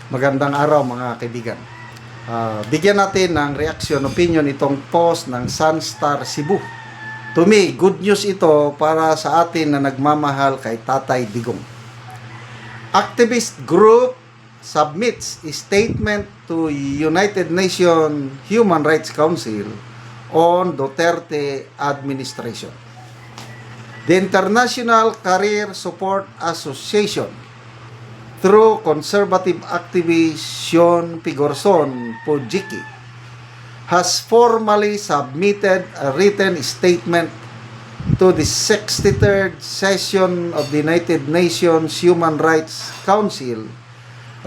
Magandang araw mga kaibigan. Bigyan natin ng reaction, opinion itong post ng Sunstar Cebu. To me, good news ito para sa atin na nagmamahal kay Tatay Digong. Activist group submits a statement to United Nations Human Rights Council on Duterte administration. The International Career Support Association through conservative activist Sean Pigorson Pujiki has formally submitted a written statement to the 63rd session of the United Nations Human Rights Council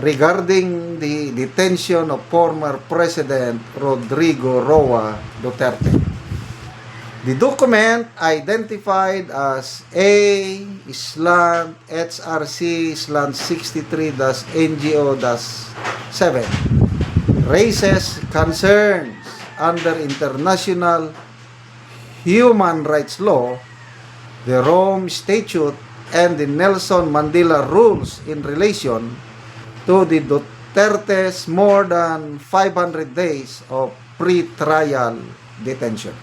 regarding the detention of former President Rodrigo Roa Duterte. The document identified as A/HRC/63-NGO-7 raises concerns under international human rights law, the Rome Statute, and the Nelson Mandela rules in relation to the Duterte's more than 500 days of pre-trial detention.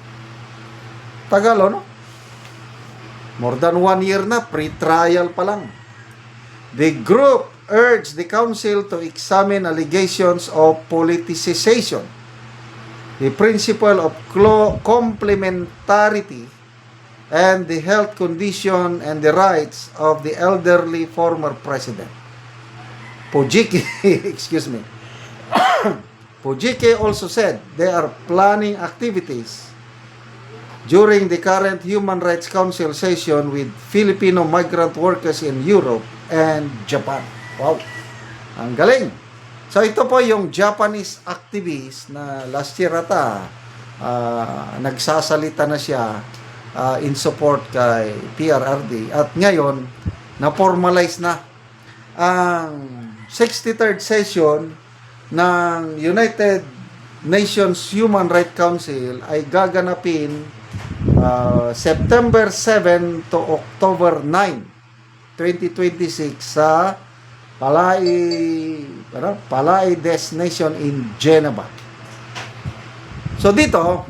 Tagal, no? More than 1 year na, pre-trial pa lang. The group urged the council to examine allegations of politicization, the principle of complementarity, and the health condition and the rights of the elderly former president. Pujiki, excuse me. Pujiki also said they are planning activities during the current Human Rights Council session with Filipino migrant workers in Europe and Japan. Wow! Ang galing! So ito po yung Japanese activist na last year ata nagsasalita na siya in support kay PRRD at ngayon na-formalize na ang 63rd session ng United Nations Human Rights Council ay gaganapin September 7 to October 9, 2026 sa Palais des Nations in Geneva. So dito,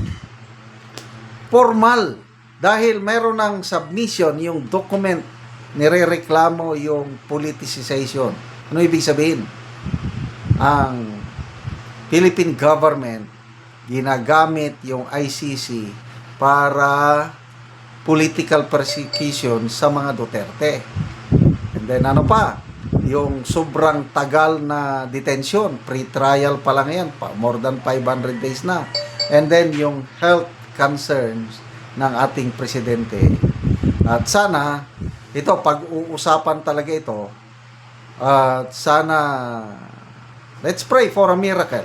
formal, dahil meron ng submission yung document, nirereklamo yung politicization. Ano ibig sabihin? Ang Philippine government ginagamit yung ICC para political persecution sa mga Duterte. And then ano pa? Yung sobrang tagal na detention, pre-trial pa lang yan, more than 500 days na. And then yung health concerns ng ating presidente. At sana, ito, pag-uusapan talaga ito, at sana, let's pray for a miracle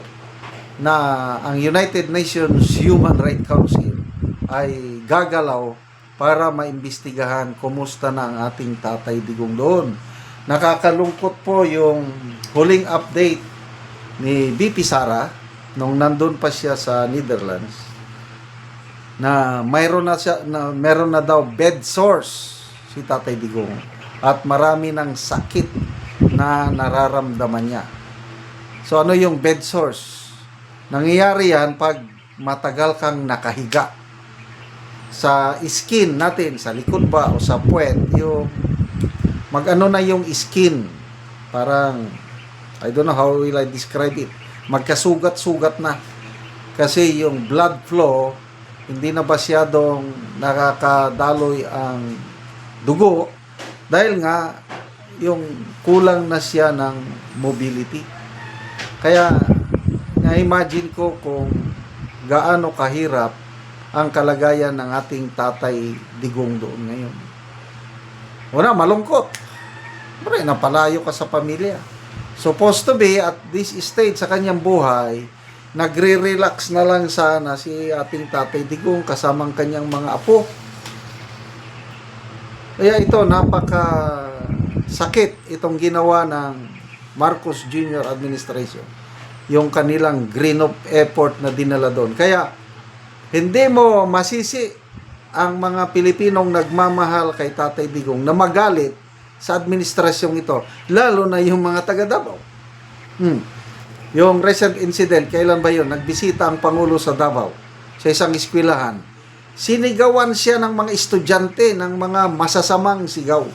na ang United Nations Human Rights Council ay gagalaw para maimbestigahan kumusta na ang ating Tatay Digong doon. Nakakalungkot po yung huling update ni BP Sara nung nandun pa siya sa Netherlands na mayroon na daw bed sores si Tatay Digong at marami ng sakit na nararamdaman niya. So ano yung bed sores? Nangyayari yan pag matagal kang nakahiga sa skin natin, sa likod ba o sa puwet, yung mag-ano na yung skin, parang, I don't know how will I describe it, magkasugat-sugat na. Kasi yung blood flow, hindi na masyadong nakakadaloy ang dugo, dahil nga, yung kulang na siya ng mobility. Kaya, na-imagine ko kung gaano kahirap ang kalagayan ng ating Tatay Digong doon ngayon. Una, malungkot. Pero napalayo ka sa pamilya. Supposed to be, at this stage sa kanyang buhay, nagre-relax na lang sana si ating Tatay Digong kasamang kanyang mga apo. Kaya ito, napaka sakit itong ginawa ng Marcos Jr. administration. Yung kanilang green of effort na dinala doon. Kaya, hindi mo masisi ang mga Pilipinong nagmamahal kay Tatay Digong na magalit sa administrasyong ito, lalo na yung mga taga Davao. Hmm. Yung recent incident, kailan ba yun? Nagbisita ang Pangulo sa Davao sa isang eskwelahan. Sinigawan siya ng mga estudyante ng mga masasamang sigaw.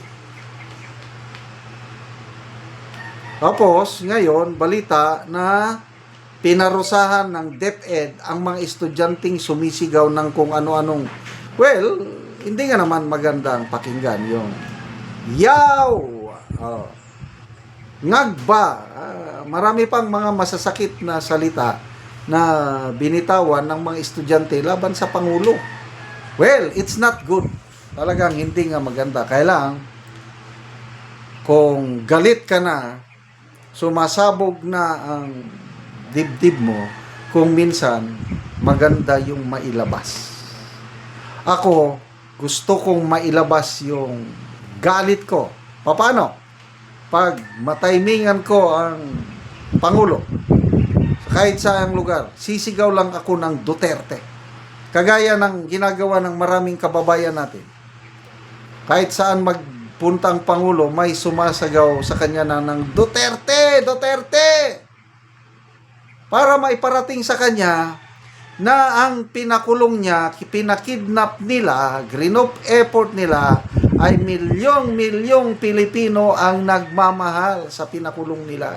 Tapos, ngayon, balita na pinarusahan ng DepEd ang mga estudyanteng sumisigaw ng kung ano-anong, well, hindi nga naman maganda ang pakinggan yung yaw, oh, ngagba, marami pang mga masasakit na salita na binitawan ng mga estudyante laban sa Pangulo. Well, it's not good. Talagang hindi nga maganda. Kailangan, kung galit ka na, sumasabog na ang dibdib mo, kung minsan maganda yung mailabas. Ako, gusto kong mailabas yung galit ko. Paano? Pag mataymingan ko ang Pangulo, kahit saang lugar, sisigaw lang ako ng Duterte. Kagaya ng ginagawa ng maraming kababayan natin. Kahit saan magpunta ang Pangulo, may sumasagaw sa kanya na ng Duterte! Duterte! Para maiparating sa kanya na ang pinakulong niya, pinakidnap nila, grinop effort nila, ay milyong-milyong Pilipino ang nagmamahal sa pinakulong nila.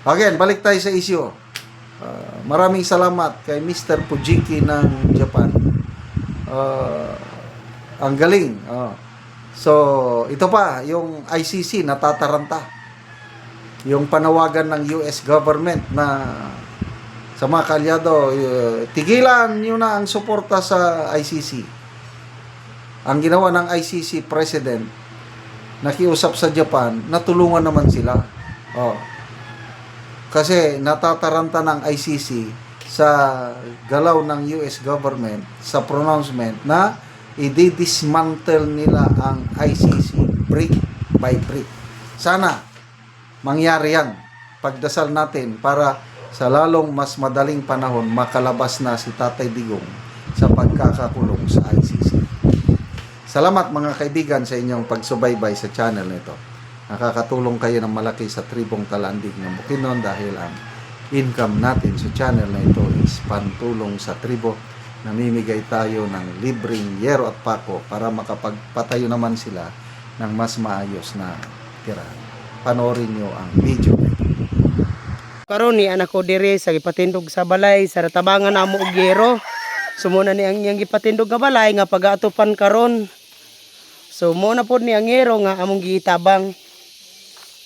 Again, balik tayo sa issue. Maraming salamat kay Mr. Fujiki ng Japan. Ang galing. So, ito pa, yung ICC natataranta. Yung panawagan ng US government na sa mga kalyado, tigilan nyo na ang suporta sa ICC. Ang ginawa ng ICC President, nakiusap sa Japan, natulungan naman sila. Kasi natataranta ng ICC sa galaw ng US government, sa pronouncement na i-dismantle nila ang ICC brick by brick. Sana mangyari yan. Pagdasal natin para sa lalong mas madaling panahon makalabas na si Tatay Digong sa pagkakakulong sa ICC. Salamat mga kaibigan sa inyong pagsubaybay sa channel nito. Nakakatulong kayo ng malaki sa tribong Talandig ng Bukidnon dahil ang income natin sa channel na ito is pantulong sa tribo. Namimigay tayo ng libreng yero at pako para makapagpatayo naman sila ng mas maayos na tirahan. Panoorin nyo ang video na ito. Karon ni anak ko diri sa gipatindog sa balay sa ratabangan namo og yero. Sumuna ni ang iyang gipatindog nga balay nga pag-atupan karon. So mo na pod ni ang yero nga among gitabang.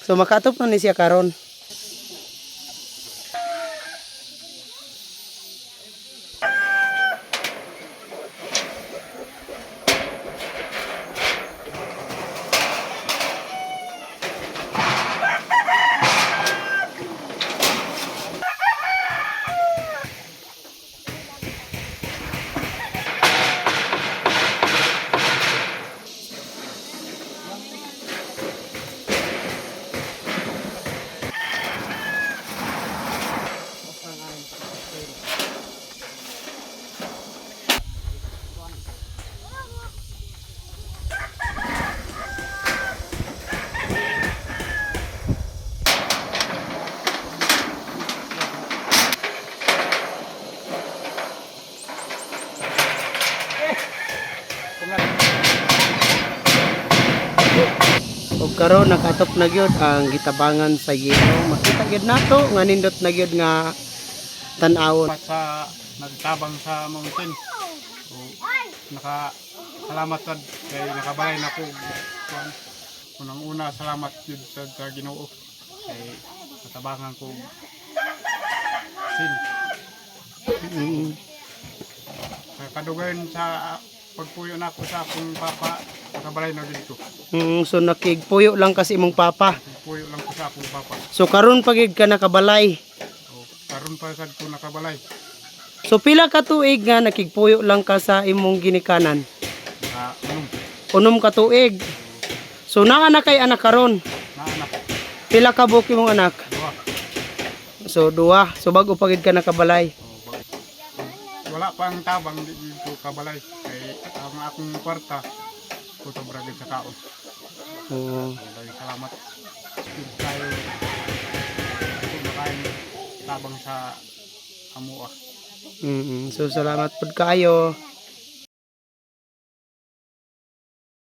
So makatop na ni siya karon. Og karon nakatop na gyud ang gitabangan sa yero. Makita gyud nato nga nindot na gyud nga tan-awon. Sa nagtabang sa mountain. So, salamat sad kay nakabalay na ko. Unang-una salamat jud sa Ginoo kay natabangan ko sin. Kadugayon sa pagpuyo na ako sa akong papa, nakabalay na dito. So nakigpuyo lang kasi imong papa. Puyo lang ko sa akong papa. So karon pagid ka nakabalay. So, karon pa sad ko nakabalay. So pila ka tuig nga nakigpuyo lang ka sa imong ginikanan? Unom ka tuig. So naa na kay anak karon. Na anak. Pila ka buok imong anak? Duha. So duha. So bago pagid ka nakabalay. Wala pa ang tabang dito kabalay kay ang akong kwarta kuto bragid sa kaon. Oo. Salamat. Tayo tabang sa amuha. So salamat pud kaayo.